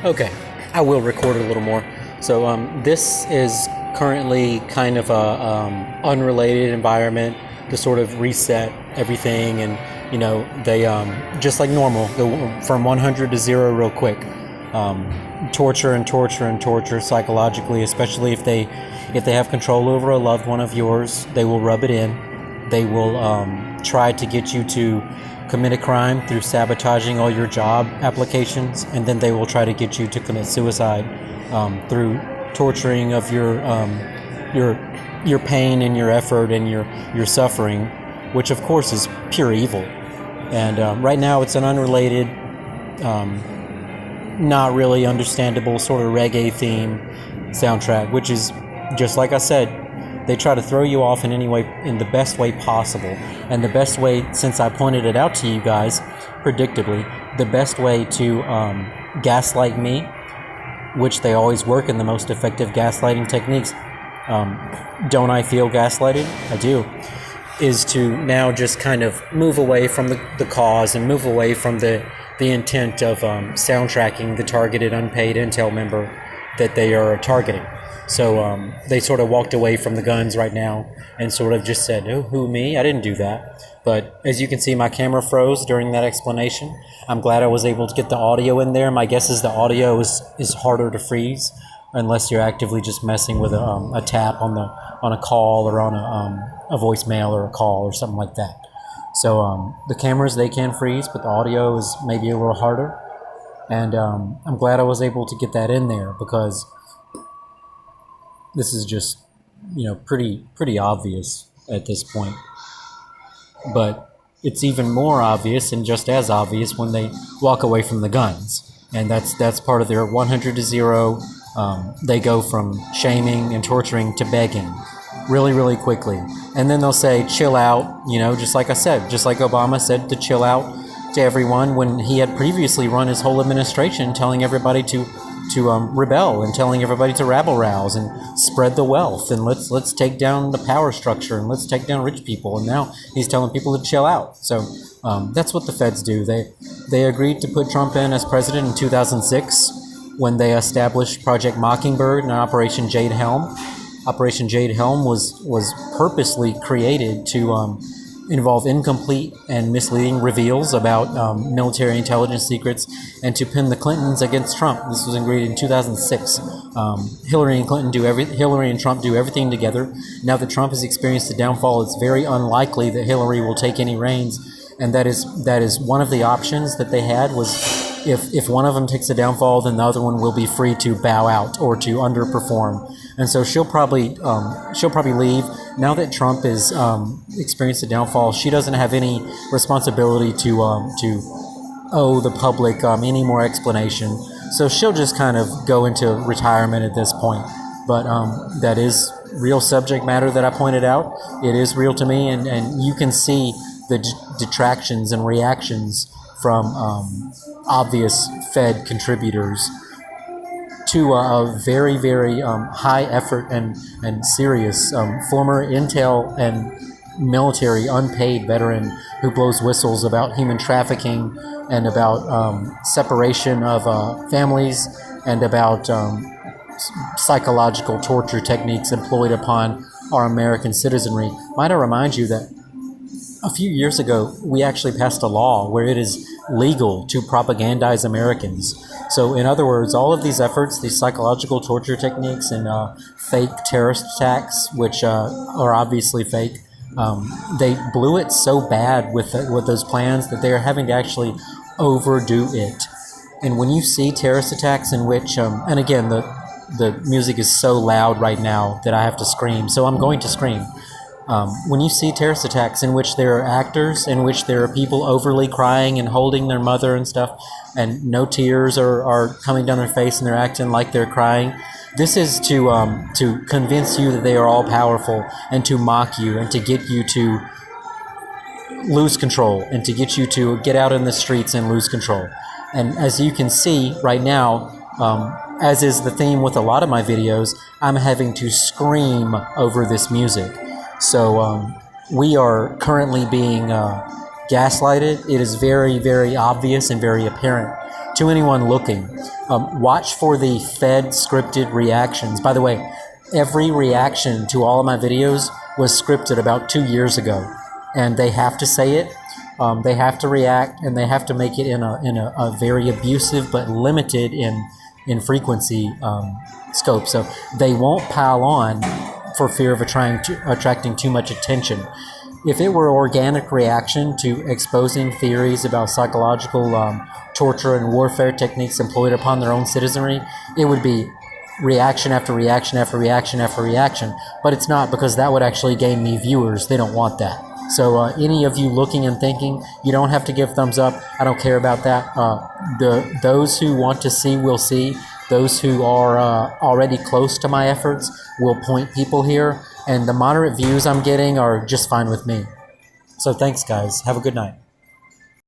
Okay, I will record a little more. So this is currently kind of a unrelated environment to sort of reset everything, and they just like normal go from 100 to 0 real quick. Torture and torture and torture psychologically, especially if they have control over a loved one of yours. They will rub it in. They will try to get you to commit a crime through sabotaging all your job applications, and then they will try to get you to commit suicide through torturing of your pain and your effort and your suffering, which of course is pure evil. And right now it's an unrelated, not really understandable sort of reggae theme soundtrack, which is just like I said. They try to throw you off in the best way possible. And the best way, since I pointed it out to you guys, predictably, the best way to gaslight me, which they always work in the most effective gaslighting techniques, don't I feel gaslighted? I do. Is to now just kind of move away from the cause and move away from the intent of soundtracking the targeted unpaid intel member that they are targeting. So they sort of walked away from the guns right now and sort of just said, "Oh, who, me? I didn't do that." But as you can see, my camera froze during that explanation. I'm glad I was able to get the audio in there. My guess is the audio is harder to freeze unless you're actively just messing with a tap on a call or on a voicemail or a call or something like that. So the cameras, they can freeze, but the audio is maybe a little harder. And I'm glad I was able to get that in there because this is just, pretty obvious at this point. But it's even more obvious and just as obvious when they walk away from the guns. And that's part of their 100 to 0. They go from shaming and torturing to begging really, really quickly. And then they'll say, chill out, just like I said, just like Obama said to chill out to everyone when he had previously run his whole administration telling everybody to rebel and telling everybody to rabble-rouse and spread the wealth and let's take down the power structure and let's take down rich people. And now he's telling people to chill out. So that's what the feds do. They agreed to put Trump in as president in 2006 when they established Project Mockingbird and Operation Jade Helm. Operation Jade Helm was purposely created to involve incomplete and misleading reveals about military intelligence secrets and to pin the Clintons against Trump. This was agreed in 2006. Hillary and Trump do everything together. Now that Trump has experienced the downfall, it's very unlikely that Hillary will take any reins, and that is one of the options that they had was if one of them takes a downfall, then the other one will be free to bow out or to underperform. And so she'll probably leave. Now that Trump has experienced a downfall, she doesn't have any responsibility to owe the public any more explanation. So she'll just kind of go into retirement at this point. But that is real subject matter that I pointed out. It is real to me, and you can see the detractions and reactions from obvious Fed contributors to a very, very high effort and serious former intel and military unpaid veteran who blows whistles about human trafficking and about separation of families and about psychological torture techniques employed upon our American citizenry. Might I remind you that a few years ago, we actually passed a law where it is legal to propagandize Americans. So in other words, all of these efforts, these psychological torture techniques and fake terrorist attacks, which are obviously fake, they blew it so bad with those plans that they are having to actually overdo it. And when you see terrorist attacks in which, and again, the music is so loud right now that I have to scream, so I'm going to scream. When you see terrorist attacks in which there are actors, in which there are people overly crying and holding their mother and stuff, and no tears are coming down their face and they're acting like they're crying, this is to convince you that they are all powerful and to mock you and to get you to lose control and to get you to get out in the streets and lose control. And as you can see right now, as is the theme with a lot of my videos, I'm having to scream over this music. So we are currently being gaslighted. It is very, very obvious and very apparent to anyone looking Watch for the Fed scripted reactions. By the way, every reaction to all of my videos was scripted about 2 years ago, and they have to say it. They have to react, and they have to make it in a very abusive but limited in frequency scope. So they won't pile on for fear of attracting too much attention. If it were organic reaction to exposing theories about psychological torture and warfare techniques employed upon their own citizenry, it would be reaction after reaction after reaction after reaction. But it's not, because that would actually gain me viewers. They don't want that. So any of you looking and thinking, you don't have to give thumbs up. I don't care about that. Those who want to see will see. Those who are already close to my efforts will point people here. And the moderate views I'm getting are just fine with me. So thanks, guys. Have a good night.